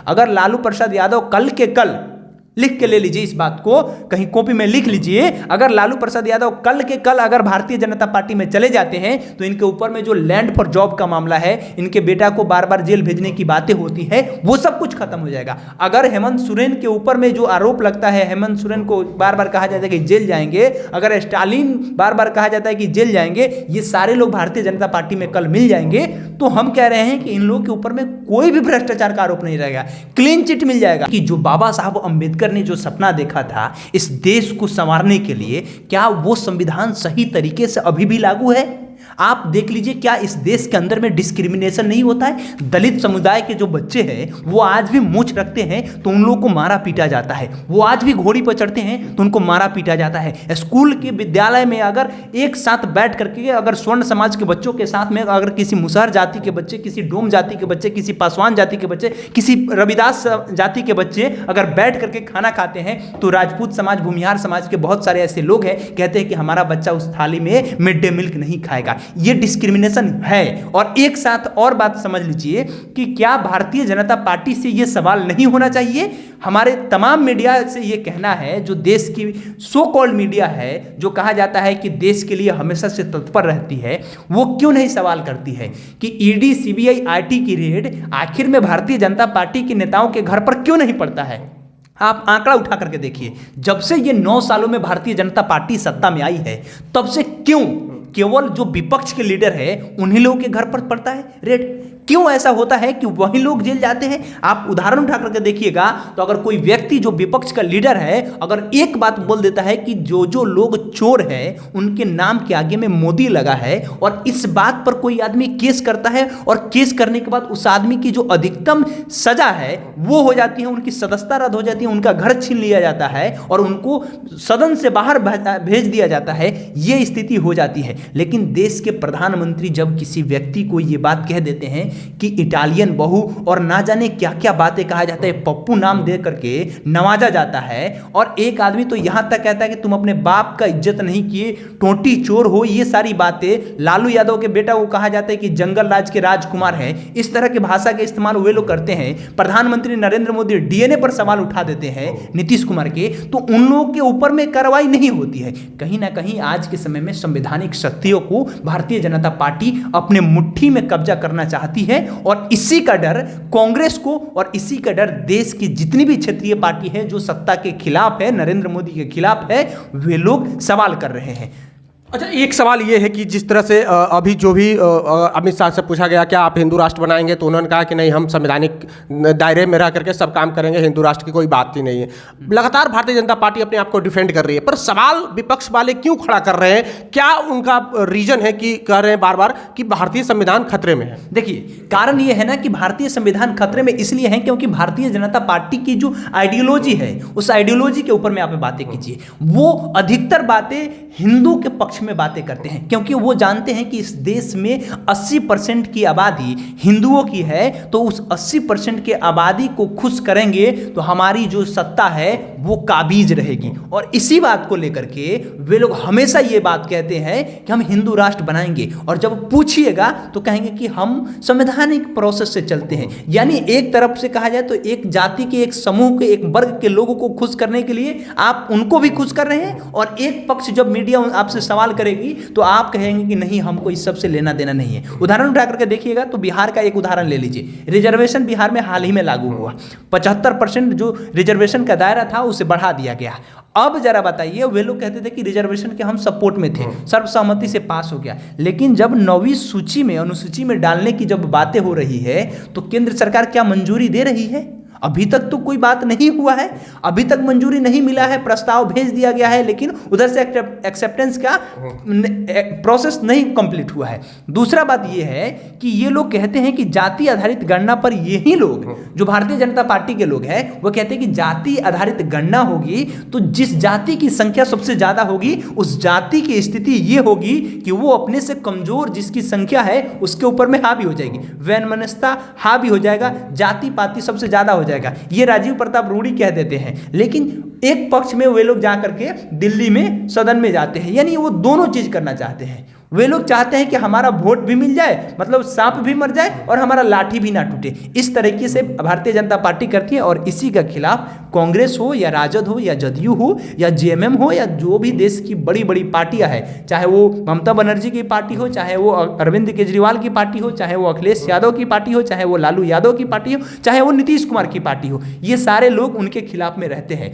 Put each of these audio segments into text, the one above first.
अगर लालू प्रसाद यादव कल के कल, लिख के ले लीजिए इस बात को, कहीं कॉपी में लिख लीजिए, अगर लालू प्रसाद यादव कल के कल अगर भारतीय जनता पार्टी में चले जाते हैं तो इनके ऊपर में जो लैंड फॉर जॉब का मामला है, इनके बेटा को बार बार जेल भेजने की बातें होती है, वो सब कुछ खत्म हो जाएगा। अगर हेमंत सोरेन के ऊपर में जो आरोप लगता है, हेमंत सोरेन को बार बार कहा जाता है कि जेल जाएंगे, अगर स्टालिन बार बार कहा जाता है कि जेल जाएंगे, ये सारे लोग भारतीय जनता पार्टी में कल मिल जाएंगे, तो हम कह रहे हैं कि इन लोगों के ऊपर में कोई भी भ्रष्टाचार का आरोप नहीं रहेगा, क्लीन चिट मिल जाएगा। कि जो बाबा साहब अंबेडकर ने जो सपना देखा था इस देश को संवारने के लिए, क्या वो संविधान सही तरीके से अभी भी लागू है? आप देख लीजिए, क्या इस देश के अंदर में डिस्क्रिमिनेशन नहीं होता है? दलित समुदाय के जो बच्चे हैं वो आज भी मूंछ रखते हैं तो उन लोगों को मारा पीटा जाता है, वो आज भी घोड़ी पर चढ़ते हैं तो उनको मारा पीटा जाता है। स्कूल के विद्यालय में अगर एक साथ बैठ करके अगर स्वर्ण समाज के बच्चों के साथ में अगर किसी मुसहर जाति के बच्चे, किसी डोम जाति के बच्चे, किसी पासवान जाति के बच्चे, किसी रविदास जाति के बच्चे अगर बैठ करके खाना खाते हैं तो राजपूत समाज, भूमिहार समाज के बहुत सारे ऐसे लोग हैं कहते हैं कि हमारा बच्चा उस थाली में मिड डे मील नहीं खाएगा। ये डिस्क्रिमिनेशन है। और एक साथ और बात समझ लीजिए कि क्या भारतीय जनता पार्टी से ये सवाल नहीं होना चाहिए? हमारे तमाम मीडिया से ये कहना है, जो देश की सो कॉल्ड मीडिया है, जो कहा जाता है कि देश के लिए हमेशा से तत्पर रहती है, वो क्यों नहीं सवाल करती है कि ईडी, सीबीआई, आईटी की रेड आखिर में भारतीय जनता पार्टी के नेताओं के घर पर क्यों नहीं पड़ता है? आप आंकड़ा उठा करके देखिए, जब से ये 9 सालों में भारतीय जनता पार्टी सत्ता में आई है, तब से क्यों केवल जो विपक्ष के लीडर है उन्हीं लोगों के घर पर पड़ता है रेड? क्यों ऐसा होता है कि वही लोग जेल जाते हैं? आप उदाहरण उठा करके देखिएगा तो अगर कोई व्यक्ति जो विपक्ष का लीडर है अगर एक बात बोल देता है कि जो जो लोग चोर हैं उनके नाम के आगे में मोदी लगा है, और इस बात पर कोई आदमी केस करता है और केस करने के बाद उस आदमी की जो अधिकतम सजा है वो हो जाती है, उनकी सदस्यता रद्द हो जाती है, उनका घर छीन लिया जाता है और उनको सदन से बाहर भेज दिया जाता है, ये स्थिति हो जाती है। लेकिन देश के प्रधानमंत्री जब किसी व्यक्ति को ये बात कह देते हैं कि इटालियन बहू और ना जाने क्या क्या बातें कहा जाता है, पप्पू नाम दे करके नवाजा जाता है, और एक आदमी तो यहां तक कहता है कि तुम अपने बाप का इज्जत नहीं किए, टोटी चोर हो, ये सारी बातें। लालू यादव के बेटा को कहा जाता है कि जंगल राज के राजकुमार है। इस तरह की भाषा का इस्तेमाल वे लोग करते हैं। प्रधानमंत्री नरेंद्र मोदी डीएनए पर सवाल उठा देते हैं नीतीश कुमार के, तो उन लोगों के ऊपर में कार्रवाई नहीं होती है। कहीं ना कहीं आज के समय में संवैधानिक शक्तियों को भारतीय जनता पार्टी अपने मुट्ठी में कब्जा करना चाहती है, और इसी का डर कांग्रेस को और इसी का डर देश की जितनी भी क्षेत्रीय पार्टी है जो सत्ता के खिलाफ है, नरेंद्र मोदी के खिलाफ है, वे लोग सवाल कर रहे हैं। अच्छा, एक सवाल ये है कि जिस तरह से अभी जो भी अमित शाह से पूछा गया क्या आप हिंदू राष्ट्र बनाएंगे, तो उन्होंने कहा कि नहीं, हम संवैधानिक दायरे में रह करके सब काम करेंगे, हिंदू राष्ट्र की कोई बात ही नहीं है। लगातार भारतीय जनता पार्टी अपने आप को डिफेंड कर रही है, पर सवाल विपक्ष वाले क्यों खड़ा कर रहे हैं? क्या उनका रीजन है कि कह रहे हैं बार बार कि भारतीय संविधान खतरे में है? देखिए, कारण ये है ना कि भारतीय संविधान खतरे में इसलिए है क्योंकि भारतीय जनता पार्टी की जो आइडियोलॉजी है, उस आइडियोलॉजी के ऊपर में आप बातें कीजिए, वो अधिकतर बातें हिंदू के पक्ष में बातें करते हैं, क्योंकि वो जानते हैं कि इस देश में 80% की आबादी हिंदुओं की है, तो उस 80% के आबादी को खुश करेंगे तो हमारी जो सत्ता है वो काबिज रहेगी। और इसी बात को लेकर के वे लोग हमेशा ये बात कहते हैं कि हम हिंदू राष्ट्र बनाएंगे, और जब पूछिएगा तो कहेंगे कि हम संवैधानिक प्रोसेस से चलते हैं। यानी एक तरफ से कहा जाए तो एक जाति के, एक समूह के, एक वर्ग के लोगों को खुश करने के लिए आप उनको भी खुश कर रहे हैं, और एक पक्ष जब मीडिया आपसे सवाल करेगी तो आप कहेंगे कि नहीं, हमको इस सब से लेना देना नहीं है। उदाहरण उठा करके देखिएगा तो बिहार का एक उदाहरण ले लीजिए। रिजर्वेशन बिहार में हाल ही में लागू हुआ, 75% जो रिजर्वेशन का दायरा था उसे बढ़ा दिया गया। अब जरा बताइए, वे लोग कहते थे कि रिजर्वेशन के हम सपोर्ट में थे, सर्वसम्मति से पास हो गया, लेकिन जब 9वीं सूची में, अनुसूची में डालने की जब बातें हो रही है तो केंद्र सरकार क्या मंजूरी दे रही है? अभी तक तो कोई बात नहीं हुआ है, अभी तक मंजूरी नहीं मिला है, प्रस्ताव भेज दिया गया है, लेकिन उधर से एक्सेप्टेंस का प्रोसेस नहीं कंप्लीट हुआ है। दूसरा बात यह है कि ये लोग कहते हैं कि जाति आधारित गणना पर यही लोग, जो भारतीय जनता पार्टी के लोग हैं, वो कहते हैं कि जाति आधारित गणना होगी तो जिस जाति की संख्या सबसे ज्यादा होगी उस जाति की स्थिति ये होगी कि वो अपने से कमजोर जिसकी संख्या है उसके ऊपर में हावी हो जाएगी, वैमनस्यता हावी हो जाएगा, जाति पाति सबसे ज्यादा हो जाएगा। ये राजीव प्रताप रूडी कह देते हैं, लेकिन एक पक्ष में वे लोग जाकर के दिल्ली में सदन में जाते हैं, यानी वो दोनों चीज करना चाहते हैं। वे लोग चाहते हैं कि हमारा वोट भी मिल जाए, मतलब सांप भी मर जाए और हमारा लाठी भी ना टूटे। इस तरीके से भारतीय जनता पार्टी करती है और इसी का खिलाफ कांग्रेस हो या राजद हो या जदयू हो या जेएमएम हो या जो भी देश की बड़ी बड़ी पार्टियां हैं, चाहे वो ममता बनर्जी की पार्टी हो, चाहे वो अरविंद केजरीवाल की पार्टी हो, चाहे वो अखिलेश यादव की पार्टी हो, चाहे वो लालू यादव की पार्टी हो, चाहे वो नीतीश कुमार की पार्टी हो, ये सारे लोग उनके खिलाफ में रहते हैं।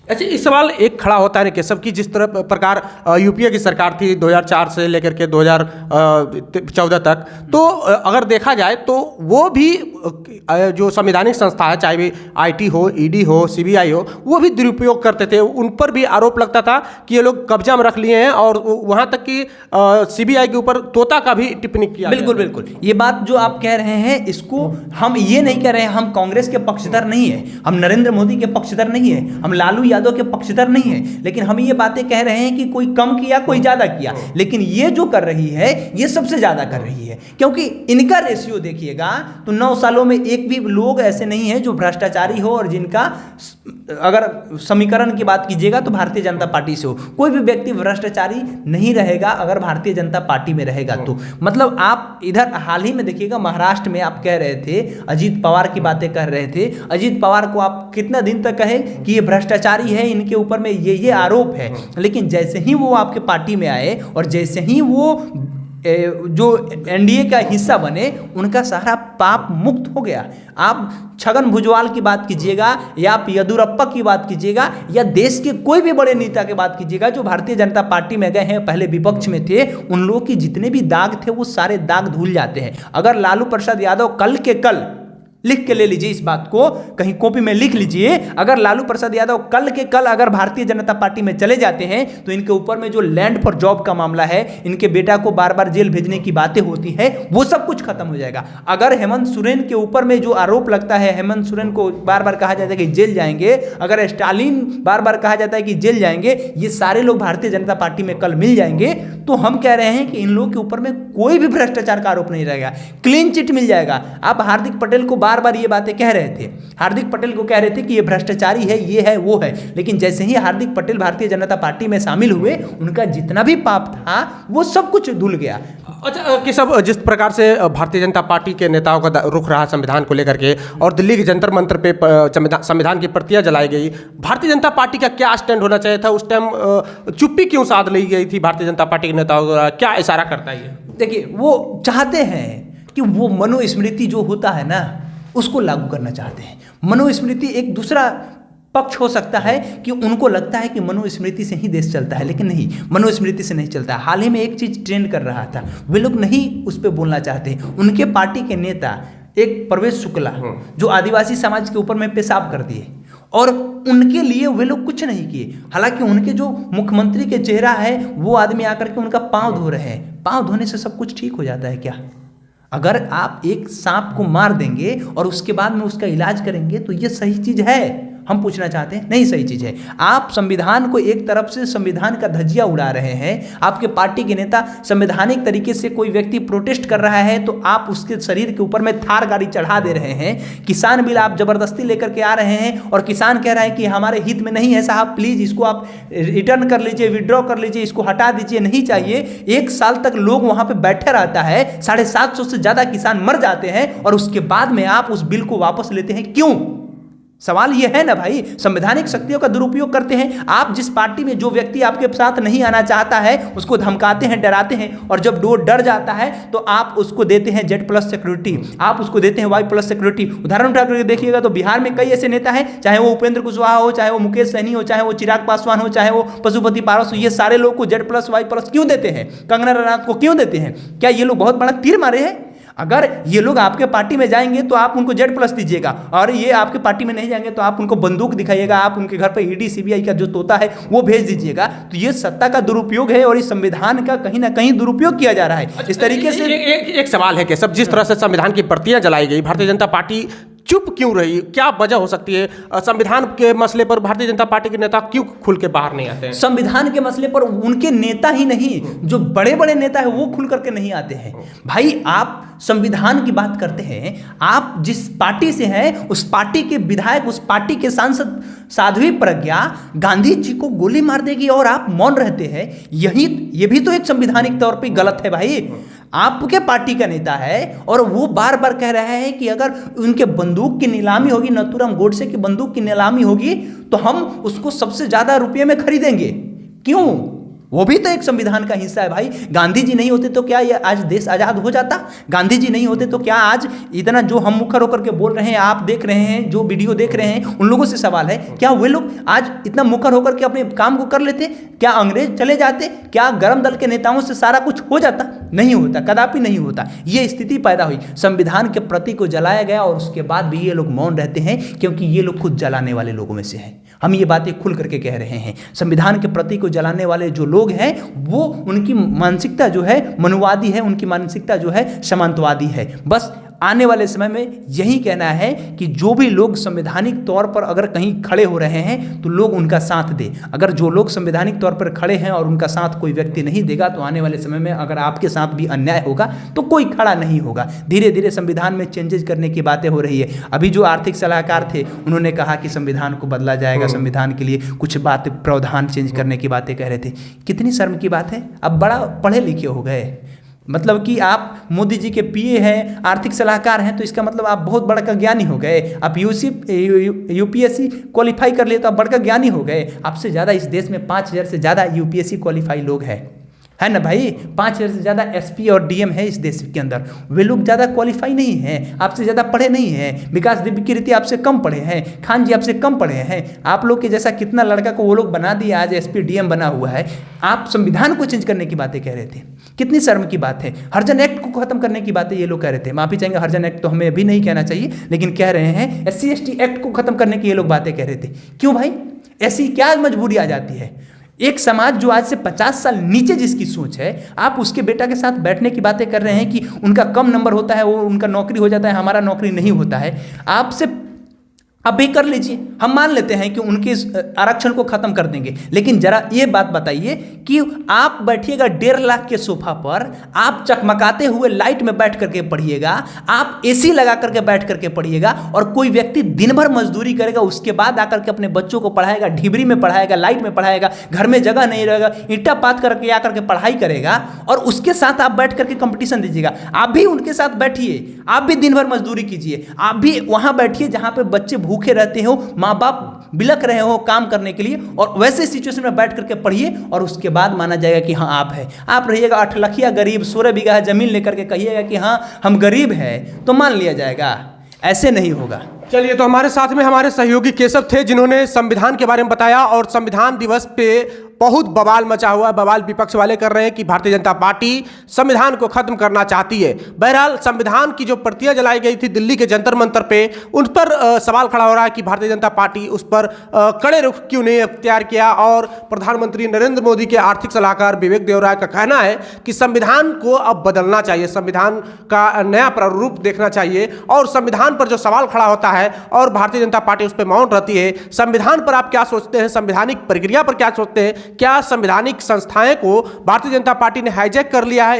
अच्छा, इस सवाल एक खड़ा होता है केशव की, जिस तरह प्रकार यूपीए की सरकार थी 2004 से लेकर के 2014 तक, तो अगर देखा जाए तो वो भी जो संवैधानिक संस्था है, चाहे भी आईटी हो, ईडी हो, सीबीआई हो, वो भी दुरुपयोग करते थे। उन पर भी आरोप लगता था कि ये लोग कब्जा में रख लिए हैं और वहाँ तक कि सीबीआई के ऊपर तोता का भी टिप्पणी किया। बिल्कुल बिल्कुल, ये बात जो आप कह रहे हैं, इसको हम ये नहीं कह रहे हैं हम कांग्रेस के पक्षधर नहीं है, हम नरेंद्र मोदी के पक्षधर नहीं है, हम लालू यादव के पक्षधर नहीं है, लेकिन हम ये बातें कह रहे हैं कि कोई कम किया कोई ज्यादा किया, लेकिन ये जो कर रही है ये सबसे ज्यादा कर रही है, क्योंकि इनका रेशियो देखिएगा तो 9 सालों में एक भी लोग ऐसे नहीं है जो भ्रष्टाचारी हो और जिनका, अगर समीकरण की बात कीजिएगा तो भारतीय जनता पार्टी से हो, कोई भी व्यक्ति भ्रष्टाचारी नहीं रहेगा अगर भारतीय जनता पार्टी में रहेगा तो। मतलब आप इधर हाल ही में देखिएगा महाराष्ट्र में आप कह रहे थे, अजीत पवार की बातें कर रहे थे, अजीत पवार को आप कितना दिन तक कहे कि ये भ्रष्टाचारी है, इनके ऊपर में ये आरोप है, लेकिन जैसे ही वो आपके पार्टी में आए और जैसे ही वो जो एनडीए का हिस्सा बने, उनका सारा पाप मुक्त हो गया। आप छगन भुजबल की बात कीजिएगा या आप येदियुरप्पा की बात कीजिएगा या देश के कोई भी बड़े नेता की बात कीजिएगा जो भारतीय जनता पार्टी में गए हैं, पहले विपक्ष में थे, उन लोगों की जितने भी दाग थे वो सारे दाग धुल जाते हैं। अगर लालू प्रसाद यादव कल के कल, लिख के ले लीजिए इस बात को, कहीं कॉपी में लिख लीजिए, अगर लालू प्रसाद यादव कल के कल अगर भारतीय जनता पार्टी में चले जाते हैं तो इनके ऊपर में जो लैंड फॉर जॉब का मामला है, इनके बेटा को बार बार जेल भेजने की बातें होती है, वो सब कुछ खत्म हो जाएगा। अगर हेमंत सोरेन के ऊपर में जो आरोप लगता है, हेमंत सोरेन को बार बार कहा जाता है कि जेल जाएंगे, अगर स्टालिन बार बार कहा जाता है कि जेल जाएंगे, ये सारे लोग भारतीय जनता पार्टी में कल मिल जाएंगे, तो हम कह रहे हैं कि इन लोगों के ऊपर में कोई भी भ्रष्टाचार का आरोप नहीं रहेगा, क्लीन चिट मिल जाएगा। आप हार्दिक पटेल को बार बार ये बातें कह रहे थे, हार्दिक पटेल को कह रहे थे कि ये भ्रष्टाचारी है, ये है, वो है, लेकिन जैसे ही हार्दिक पटेल भारतीय जनता पार्टी में शामिल हुए, उनका जितना भी पाप था वो सब कुछ धुल गया। अच्छा केशव, जिस प्रकार से भारतीय जनता पार्टी के नेताओं का रुख रहा संविधान को लेकर के और दिल्ली के जंतर मंतर पे संविधान की प्रतियां जलाई गई, भारतीय जनता पार्टी का क्या स्टैंड होना चाहिए था? उस टाइम चुप्पी क्यों साध ली गई थी भारतीय जनता पार्टी के नेताओं का? क्या इशारा करता है ये? देखिए, वो चाहते हैं कि वो मनुस्मृति जो होता है ना, उसको लागू करना चाहते हैं। मनुस्मृति एक दूसरा पक्ष हो सकता है कि उनको लगता है कि मनुस्मृति से ही देश चलता है, लेकिन नहीं, मनुस्मृति से नहीं चलता। हाल ही में एक चीज ट्रेंड कर रहा था, वे लोग नहीं उस पर बोलना चाहते। उनके पार्टी के नेता एक प्रवेश शुक्ला जो आदिवासी समाज के ऊपर में पेशाब कर दिए और उनके लिए वे लोग कुछ नहीं किए, हालांकि उनके जो मुख्यमंत्री के चेहरा है वो आदमी आकर के उनका पाँव धो रहे हैं। पाँव धोने से सब कुछ ठीक हो जाता है क्या? अगर आप एक सांप को मार देंगे और उसके बाद में उसका इलाज करेंगे तो ये सही चीज है? हम पूछना चाहते हैं, नहीं सही चीज है। आप संविधान को एक तरफ से संविधान का धज्जिया उड़ा रहे हैं, आपके पार्टी के नेता संवैधानिक तरीके से कोई व्यक्ति प्रोटेस्ट कर रहा है तो आप उसके शरीर के ऊपर में थार गाड़ी चढ़ा दे रहे हैं। किसान बिल आप जबरदस्ती लेकर के आ रहे हैं और किसान कह रहा है कि हमारे हित में नहीं है साहब, प्लीज इसको आप रिटर्न कर लीजिए, विड्रॉ कर लीजिए, इसको हटा दीजिए, नहीं चाहिए। 1 साल तक लोग वहां पर बैठे रहता है, 750 से ज्यादा किसान मर जाते हैं और उसके बाद में आप उस बिल को वापस लेते हैं, क्यों? सवाल यह है ना भाई, संवैधानिक शक्तियों का दुरुपयोग करते हैं आप। जिस पार्टी में जो व्यक्ति आपके साथ नहीं आना चाहता है उसको धमकाते हैं, डराते हैं, और जब वो डर जाता है तो आप उसको देते हैं Z+ सिक्योरिटी, आप उसको देते हैं Y+ सिक्योरिटी। उदाहरण उठा करके देखिएगा तो बिहार में कई ऐसे नेता हैं, चाहे वो उपेंद्र कुशवाहा हो, चाहे वो मुकेश सहनी हो, चाहे वो चिराग पासवान हो, चाहे वो पशुपति पारस हो, ये सारे लोग को Z+ Y+ क्यों देते हैं? कंगना रनौत को क्यों देते हैं? क्या ये लोग बहुत बड़ा तीर मारे हैं? अगर ये लोग आपके पार्टी में जाएंगे तो आप उनको Z+ दीजिएगा, और ये आपके पार्टी में नहीं जाएंगे तो आप उनको बंदूक दिखाइएगा, आप उनके घर पर ईडी सीबीआई का जो तोता है वो भेज दीजिएगा। तो ये सत्ता का दुरुपयोग है और इस संविधान का कहीं ना कहीं दुरुपयोग किया जा रहा है। इस तरीके से एक सवाल है कि सब जिस तरह से संविधान की प्रतियां जलाई गई, भारतीय जनता पार्टी चुप क्यों रही? क्या वजह हो सकती है? संविधान के मसले पर भारतीय जनता पार्टी के नेता क्यों खुल के बाहर नहीं आते हैं? संविधान के मसले पर उनके नेता ही नहीं, जो बड़े बड़े नेता है वो खुल करके नहीं आते हैं। भाई आप संविधान की बात करते हैं, आप जिस पार्टी से हैं उस पार्टी के विधायक, उस पार्टी के सांसद साध्वी प्रज्ञा गांधी जी को गोली मार देगी और आप मौन रहते हैं। ये भी तो एक संवैधानिक तौर पे गलत है भाई। आपके पार्टी का नेता है और वो बार बार कह रहा है कि अगर उनके बंदूक की नीलामी होगी, नथुराम गोडसे की बंदूक की नीलामी होगी तो हम उसको सबसे ज्यादा रुपये में खरीदेंगे। क्यों? वो भी तो एक संविधान का हिस्सा है भाई। गांधी जी नहीं होते तो क्या ये आज देश आजाद हो जाता? गांधी जी नहीं होते तो क्या आज इतना जो हम मुखर होकर के बोल रहे हैं, आप देख रहे हैं, जो वीडियो देख रहे हैं, उन लोगों से सवाल है, क्या वे लोग आज इतना मुखर होकर के अपने काम को कर लेते? क्या अंग्रेज चले जाते? क्या गर्म दल के नेताओं से सारा कुछ हो जाता? नहीं होता, कदापि नहीं होता। ये स्थिति पैदा हुई, संविधान के प्रति को जलाया गया और उसके बाद भी ये लोग मौन रहते हैं क्योंकि ये लोग खुद जलाने वाले लोगों में से हैं। हम ये बातें खुल करके कह रहे हैं। संविधान के प्रति को जलाने वाले जो लोग हैं वो, उनकी मानसिकता जो है मनुवादी है, उनकी मानसिकता जो है सामंतवादी है। बस आने वाले समय में यही कहना है कि जो भी लोग संवैधानिक तौर पर अगर कहीं खड़े हो रहे हैं तो लोग उनका साथ दें। अगर जो लोग संवैधानिक तौर पर खड़े हैं और उनका साथ कोई व्यक्ति नहीं देगा तो आने वाले समय में अगर आपके साथ भी अन्याय होगा तो कोई खड़ा नहीं होगा। धीरे धीरे संविधान में चेंजेस करने की बातें हो रही है। अभी जो आर्थिक सलाहकार थे उन्होंने कहा कि संविधान को बदला जाएगा, संविधान के लिए कुछ बात प्रावधान चेंज करने की बातें कह रहे थे। कितनी शर्म की बात है। अब बड़ा पढ़े लिखे हो गए, मतलब कि आप मोदी जी के पीए हैं, आर्थिक सलाहकार हैं, तो इसका मतलब आप बहुत बड़ा का ज्ञानी हो गए। आप यूपीएससी क्वालिफाई कर लिए तो आप बड़ा ज्ञानी हो गए। आपसे ज़्यादा इस देश में 5000 से ज़्यादा यूपीएससी क्वालिफाई लोग हैं, है ना भाई। 5000 से ज़्यादा एसपी और डीएम है इस देश के अंदर। वे लोग ज़्यादा क्वालिफाई नहीं हैं, आपसे ज़्यादा पढ़े नहीं हैं। विकास देवी की रीति आपसे कम पढ़े हैं, खान जी आपसे कम पढ़े हैं। आप लोग के जैसा कितना लड़का को वो लोग बना दिए, आज एसपी डीएम बना हुआ है। आप संविधान को चेंज करने की बातें कह रहे थे। कितनी शर्म की बात है। हरिजन एक्ट को खत्म करने की बातें ये लोग कह रहे थे। माफी चाहेंगे, हरिजन एक्ट तो हमें अभी नहीं कहना चाहिए, लेकिन कह रहे हैं SC ST एक्ट को खत्म करने की ये लोग बातें कह रहे थे। क्यों भाई? ऐसी क्या मजबूरी आ जाती है? एक समाज जो आज से 50 साल नीचे जिसकी सोच है, आप उसके बेटा के साथ बैठने की बातें कर रहे हैं कि उनका कम नंबर होता है, वो उनका नौकरी हो जाता है, हमारा नौकरी नहीं होता है। आपसे अब भी कर लीजिए, हम मान लेते हैं कि उनके आरक्षण को खत्म कर देंगे, लेकिन जरा ये बात बताइए कि आप बैठिएगा 1.5 लाख के सोफा पर, आप चकमकाते हुए लाइट में बैठ करके पढ़िएगा, आप AC लगा करके बैठ करके पढ़िएगा, और कोई व्यक्ति दिन भर मजदूरी करेगा, उसके बाद आकर के अपने बच्चों को पढ़ाएगा, ढिबरी में पढ़ाएगा, लाइट में पढ़ाएगा, घर में जगह नहीं रहेगा, ईंटा पात करके आकर के पढ़ाई करेगा, और उसके साथ आप बैठ करके कंपटीशन दीजिएगा। आप भी उनके साथ बैठिए, आप भी दिन भर मजदूरी कीजिए, आप भी वहां बैठिए जहां पे बच्चे भूखे रहते हो, माँ बाप बिलख रहे हो काम करने के लिए, और वैसे सिचुएशन में बैठ करके पढ़िए, और उसके बाद माना जाएगा कि हाँ आप है। आप रहिएगा 8 लखिया गरीब, 16 बीघा जमीन लेकर के कहिएगा कि हाँ हम गरीब हैं, तो मान लिया जाएगा। ऐसे नहीं होगा। चलिए, तो हमारे साथ में हमारे सहयोगी केशव थे जिन्होंने संविधान के बारे में बताया, और संविधान दिवस पे बहुत बवाल मचा हुआ है। बवाल विपक्ष वाले कर रहे हैं कि भारतीय जनता पार्टी संविधान को खत्म करना चाहती है। बहरहाल, संविधान की जो प्रतियां जलाई गई थी दिल्ली के जंतर मंतर पे, उन पर सवाल खड़ा हो रहा है कि भारतीय जनता पार्टी उस पर कड़े रुख क्यों नहीं अख्तियार किया। और प्रधानमंत्री नरेंद्र मोदी के आर्थिक सलाहकार विवेक देवराय का कहना है कि संविधान को अब बदलना चाहिए, संविधान का नया प्रारूप देखना चाहिए, और संविधान पर जो सवाल खड़ा होता है और भारतीय जनता पार्टी उस पर मौन रहती है। संविधान पर आप क्या सोचते हैं? संवैधानिक प्रक्रिया पर क्या सोचते हैं? क्या संवैधानिक संस्थाएं को भारतीय जनता पार्टी ने हाईजैक कर लिया है?